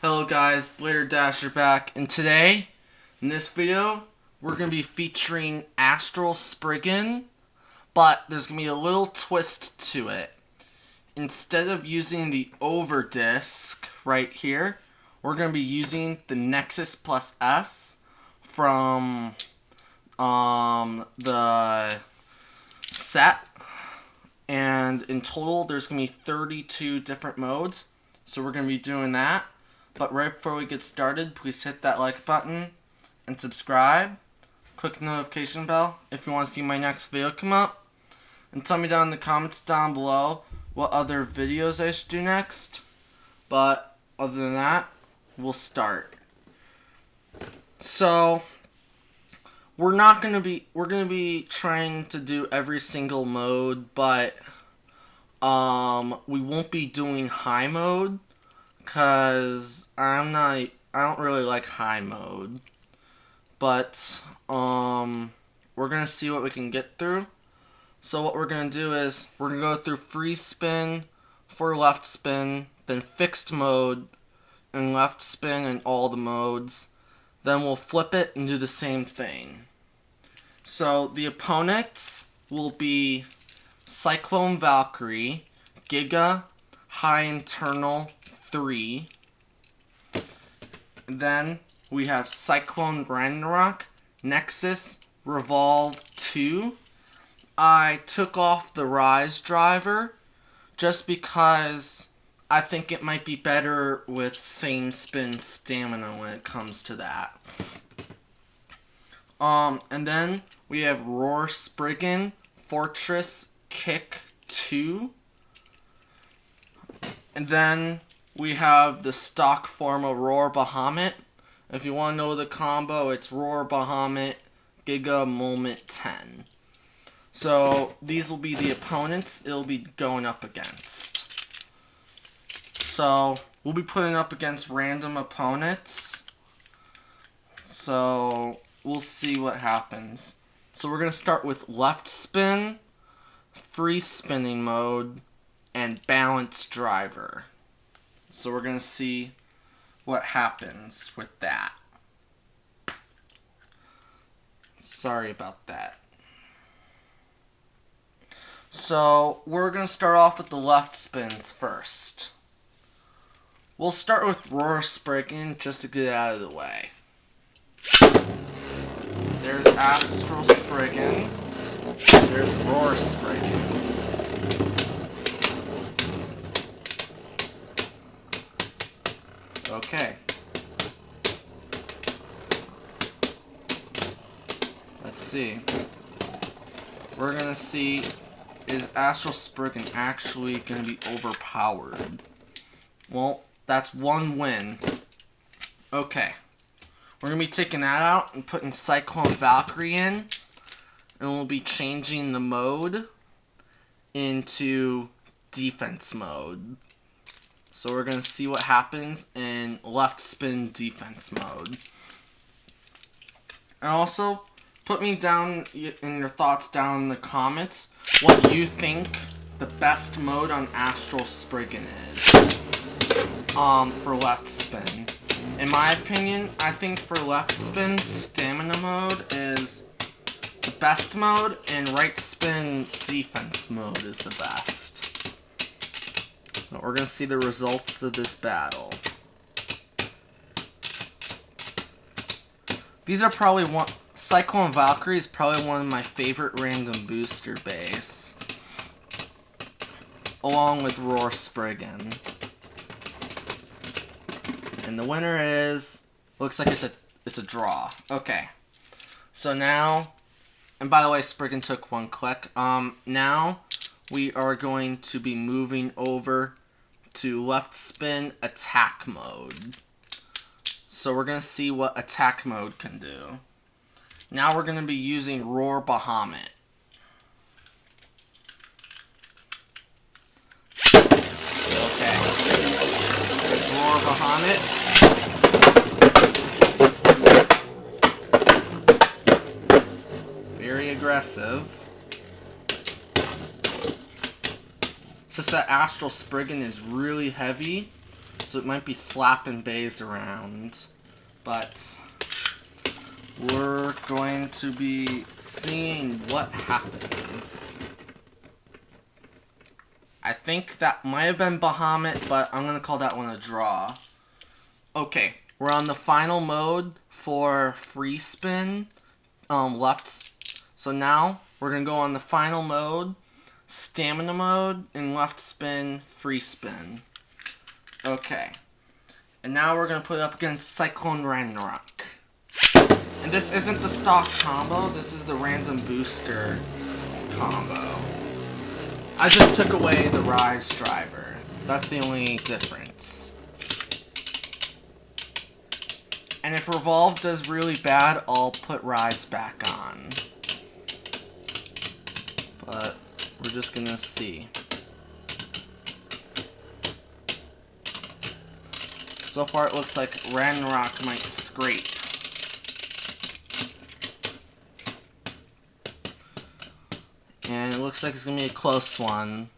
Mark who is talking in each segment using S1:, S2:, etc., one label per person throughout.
S1: Hello guys, Blader Dasher back, and today, in this video, we're going to be featuring Astral Spriggan, but there's going to be a little twist to it. Instead of using the over disc right here, we're going to be using the Nexus Plus S from the set, and in total there's going to be 32 different modes, so we're going to be doing that. But right before we get started, please hit that like button and subscribe. Click the notification bell if you want to see my next video come up. And tell me down in the comments down below what other videos I should do next. But other than that, we'll start. So we're gonna be trying to do every single mode, but we won't be doing high mode. Cause I don't really like high mode, but we're gonna see what we can get through. So what we're gonna do is we're gonna go through free spin, for left spin, then fixed mode, and left spin in all the modes. Then we'll flip it and do the same thing. So the opponents will be Cyclone Valkyrie, Giga, High Internal 3. Then we have Cyclone Ragnarok, Nexus, Revolve 2. I took off the Rise driver just because I think it might be better with same spin stamina when it comes to that. And then we have Roar Spriggan, Fortress Kick 2. And then we have the stock form of Roar Bahamut. If you want to know the combo, it's Roar Bahamut, Giga Moment 10. So these will be the opponents it'll be going up against. So we'll be putting up against random opponents. So we'll see what happens. So we're going to start with left spin, free spinning mode, and balance driver. So we're going to see what happens with that. Sorry about that. So we're going to start off with the left spins first. We'll start with Roar Spriggan just to get it out of the way. There's Astral Spriggan. There's Roar Spriggan. Okay. Let's see. We're going to see, is Astral Spriggan actually going to be overpowered? Well, that's one win. Okay. We're going to be taking that out and putting Cyclone Valkyrie in. And we'll be changing the mode into defense mode. So we're going to see what happens in left spin defense mode. And also, put me down in your thoughts down in the comments what you think the best mode on Astral Spriggan is for left spin. In my opinion, I think for left spin, stamina mode is the best mode, and right spin defense mode is the best. But we're going to see the results of this battle. These are probably Cyclone Valkyrie is probably one of my favorite random booster base. Along with Roar Spriggan. And the winner is, looks like it's a draw. Okay. So now, and by the way, Spriggan took one click. Now we are going to be moving over to left spin attack mode. So we're going to see what attack mode can do. Now we're going to be using Roar Bahamut. Okay. There's Roar Bahamut. Very aggressive. It's just that Astral Spriggan is really heavy, so it might be slapping bays around. But we're going to be seeing what happens. I think that might have been Bahamut, but I'm going to call that one a draw. Okay, we're on the final mode for free spin, left. So now we're going to go on the final mode, stamina mode, and left spin, free spin. Okay, and now we're going to put it up against Cyclone Ragnarok. And this isn't the stock combo, this is the random booster combo. I just took away the Rise driver. That's the only difference. And if Revolve does really bad, I'll put Rise back on. But we're just gonna see. So far it looks like Ragnarok might scrape. And it looks like it's going to be a close one.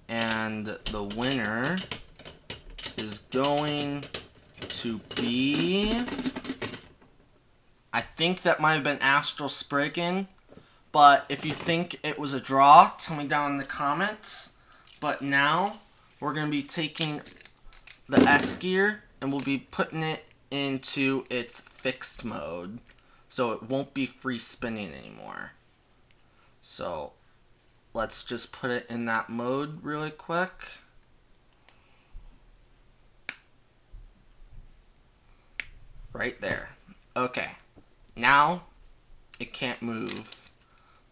S1: And the winner is going to be... I think that might have been Astral Spriggan. But if you think it was a draw, tell me down in the comments. But now, we're going to be taking the S gear and we'll be putting it into its fixed mode. So it won't be free spinning anymore. So, let's just put it in that mode really quick. Right there. Okay. Now, it can't move.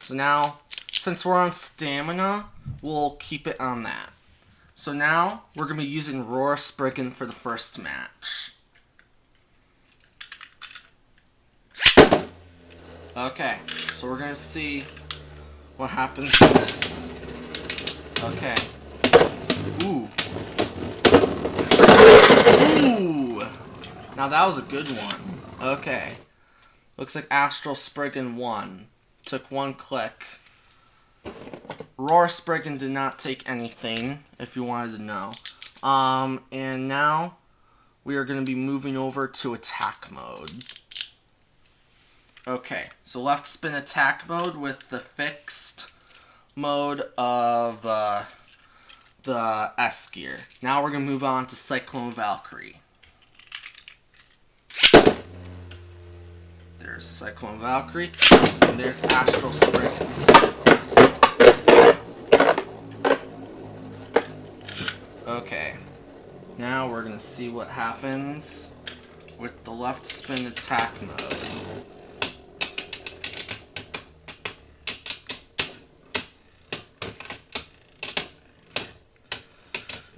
S1: So now, since we're on stamina, we'll keep it on that. So now, we're going to be using Astral Spriggan for the first match. Okay, so we're going to see what happens to this. Okay. Ooh. Ooh! Now that was a good one. Okay. Looks like Astral Spriggan won. Took one click. Astral Spriggan did not take anything, if you wanted to know. And now we are going to be moving over to attack mode. Okay, so left spin attack mode with the fixed mode of the S gear. Now we're going to move on to Cyclone Valkyrie. There's Cyclone Valkyrie, and there's Astral Spriggan. Okay, now we're going to see what happens with the left spin attack mode.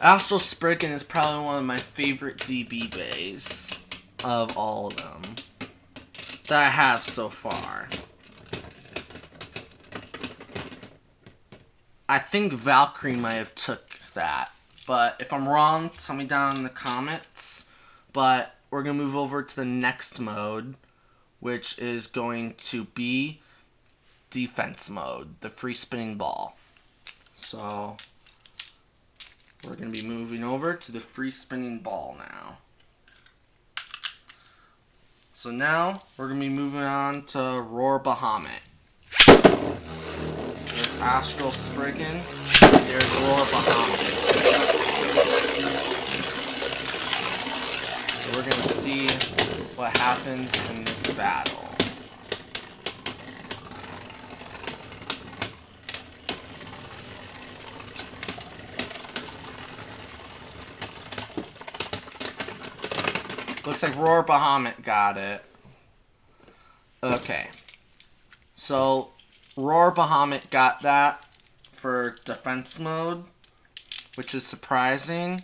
S1: Astral Spriggan is probably one of my favorite DB bays of all of them that I have so far. I think Valkyrie might have took that, but if I'm wrong, tell me down in the comments. But we're going to move over to the next mode, which is going to be defense mode, the free spinning ball. So we're going to be moving over to the free spinning ball now. So now, we're going to be moving on to Roar Bahamut. There's Astral Spriggan, there's Roar Bahamut. So we're going to see what happens in this battle. Looks like Roar Bahamut got it. Okay. So, Roar Bahamut got that for defense mode, which is surprising.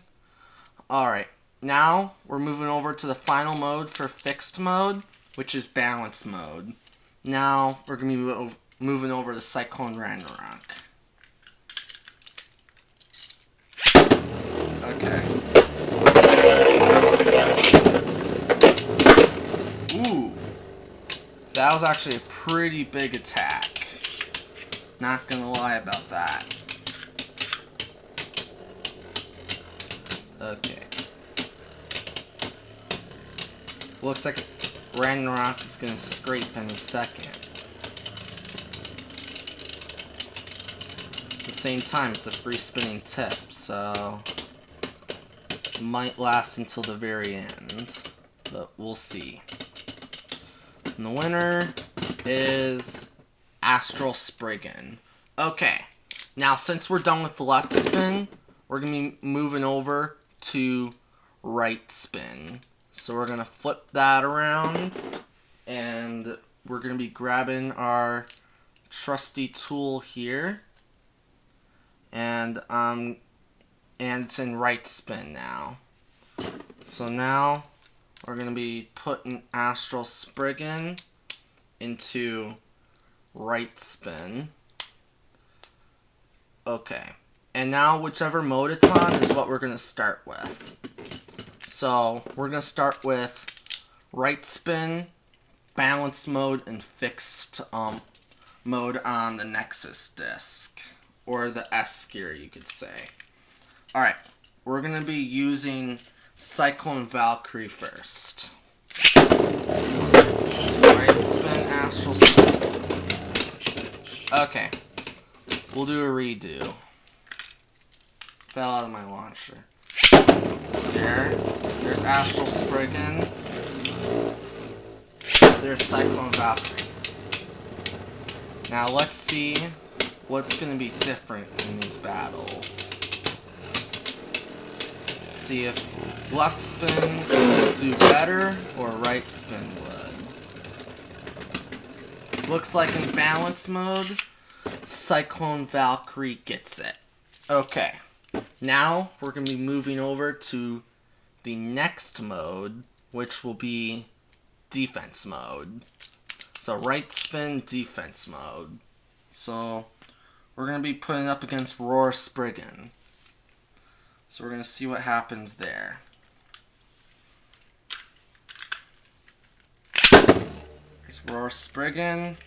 S1: Alright, now we're moving over to the final mode for fixed mode, which is balance mode. Now, we're going to be moving over to Cyclone Ragnarok. Okay. Ooh. That was actually a pretty big attack. Not gonna lie about that. Okay. Looks like Ragnarok is gonna scrape any second. At the same time, it's a free spinning tip, so it might last until the very end, but we'll see. And the winner is Astral Spriggan. Okay, now since we're done with the left spin, we're gonna be moving over to right spin. So we're going to flip that around, and we're going to be grabbing our trusty tool here, and it's in right spin now. So now we're going to be putting Astral Spriggan into right spin. Okay, and now whichever mode it's on is what we're going to start with. So we're going to start with right spin, balance mode, and fixed mode on the Nexus disc, or the S gear you could say. Alright, we're going to be using Cyclone Valkyrie first. Right spin, Astral Spin. Okay, we'll do a redo. Fell out of my launcher. There's Astral Spriggan. There's Cyclone Valkyrie. Now let's see what's going to be different in these battles. Let's see if left spin would do better or right spin would. Looks like in balance mode, Cyclone Valkyrie gets it. Okay. Now we're going to be moving over to the next mode, which will be defense mode. So right spin, defense mode. So we're going to be putting it up against Roar Spriggan. So we're going to see what happens there. There's Roar Spriggan.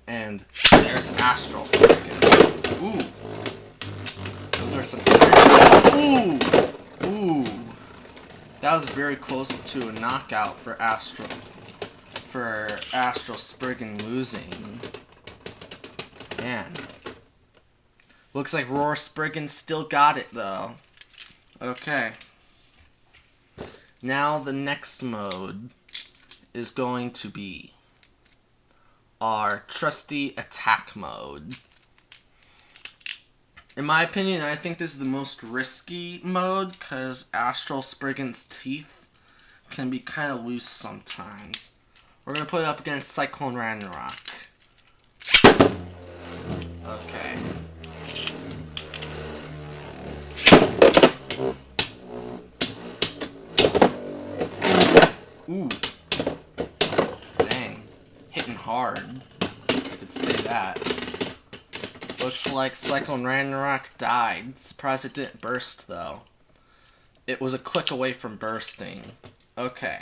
S1: And there's Astral Spriggan. Ooh. Those are some... Ooh! That was very close to a knockout for Astral Spriggan losing. Man. Looks like Roar Spriggan still got it, though. Okay. Now the next mode is going to be our trusty attack mode. In my opinion, I think this is the most risky mode because Astral Spriggan's teeth can be kind of loose sometimes. We're going to put it up against Cyclone Ragnarok. Okay. Ooh. Dang. Hitting hard. I could say that. Looks like Cyclone Ragnarok died. Surprised it didn't burst, though. It was a click away from bursting. Okay.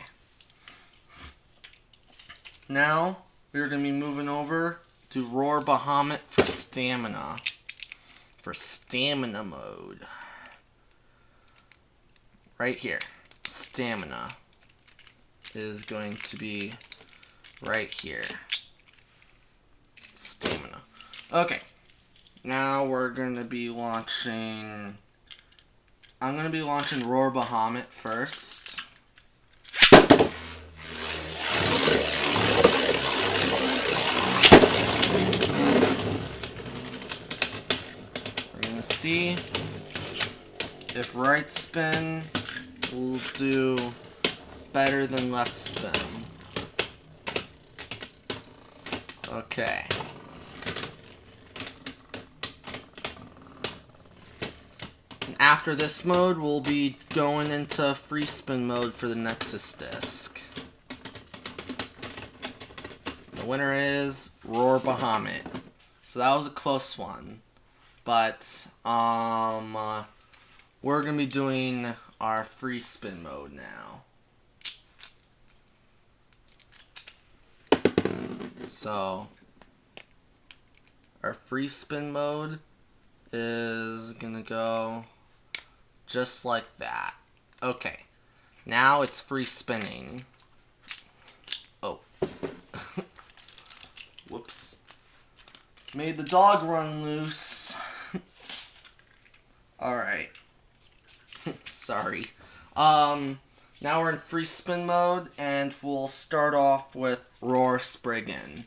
S1: Now, we're going to be moving over to Roar Bahamut for stamina. For stamina mode. Right here. Stamina is going to be right here. Stamina. Okay. Now we're going to be launching... I'm going to be launching Roar Bahamut first. We're going to see if right spin will do better than left spin. Okay. After this mode, we'll be going into free spin mode for the Nexus disc. The winner is Roar Bahamut. So that was a close one. But, we're going to be doing our free spin mode now. So, our free spin mode is going to go Just like that. Okay. Now it's free spinning. Oh. Whoops. Made the dog run loose. Alright. Sorry. Now we're in free spin mode, and we'll start off with Astral Spriggan.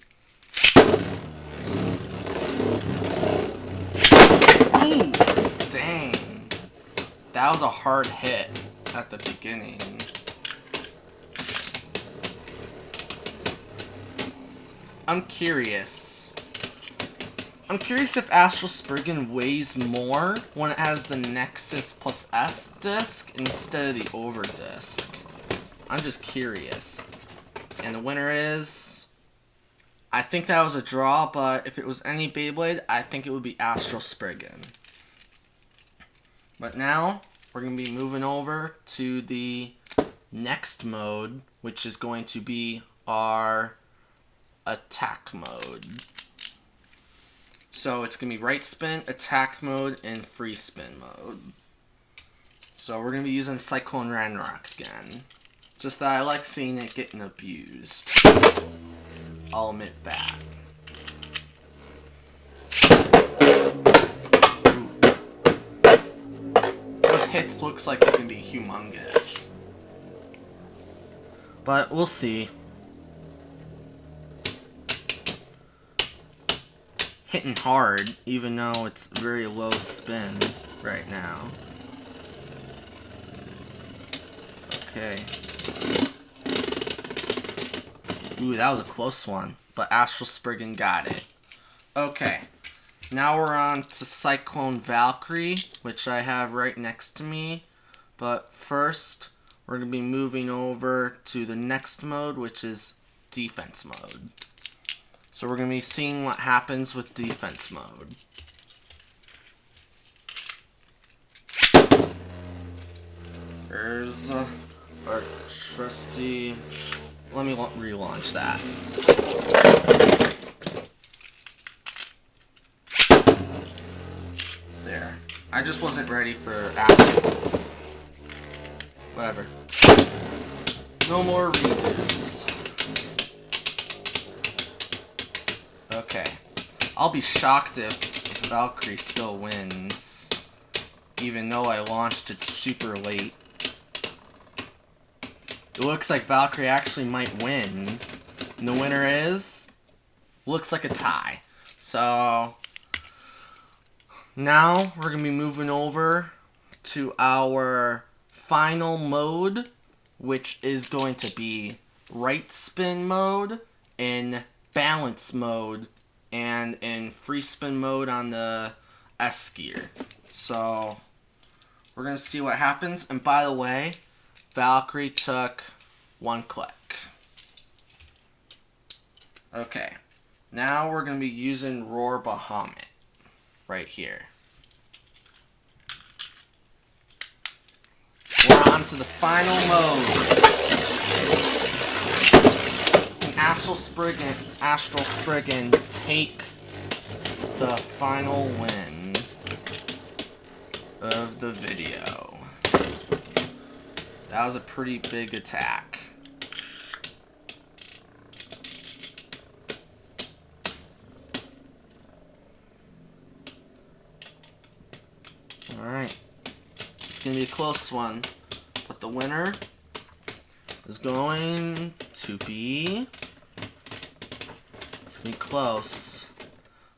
S1: Ooh! Dang. That was a hard hit at the beginning. I'm curious if Astral Spriggan weighs more when it has the Nexus plus S disc instead of the Over disc. I'm just curious. And the winner is... I think that was a draw, but if it was any Beyblade, I think it would be Astral Spriggan. But now, we're going to be moving over to the next mode, which is going to be our attack mode. So it's going to be right spin, attack mode, and free spin mode. So we're going to be using Cyclone Ranrock again. Just that I like seeing it getting abused. I'll admit that. Those hits looks like they can be humongous. But we'll see. Hitting hard, even though it's very low spin right now. Okay. Ooh, that was a close one, but Astral Spriggan got it. Okay, now we're on to Cyclone Valkyrie, which I have right next to me. But first, we're going to be moving over to the next mode, which is defense mode. So we're going to be seeing what happens with defense mode. There's our trusty... Let me relaunch that. There. I just wasn't ready for action. Whatever. No more redos. Okay. I'll be shocked if Valkyrie still wins, even though I launched it super late. It looks like Valkyrie actually might win. And the winner is... looks like a tie. So... now, we're going to be moving over to our final mode, which is going to be right spin mode, in balance mode, and in free spin mode on the S gear. So, we're going to see what happens. And by the way... Valkyrie took 1 click. Okay, now we're going to be using Roar Bahamut right here. We're on to the final mode. Can Astral Spriggan take the final win of the video. That was a pretty big attack. Alright. It's going to be a close one. But the winner is going to be... it's going to be close.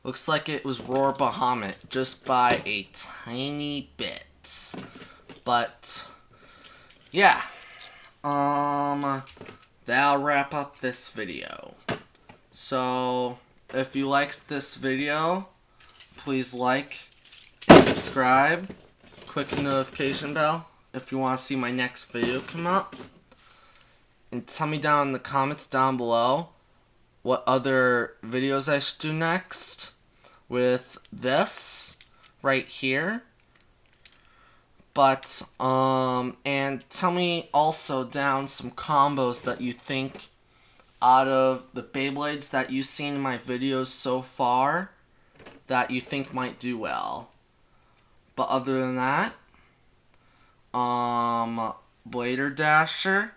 S1: Looks like it was Roar Bahamut just by a tiny bit. But... yeah, that'll wrap up this video. So, if you liked this video, please like and subscribe. Click the notification bell if you want to see my next video come up. And tell me down in the comments down below what other videos I should do next with this right here. But, and tell me also down some combos that you think out of the Beyblades that you've seen in my videos so far that you think might do well. But other than that, Blader Dasher,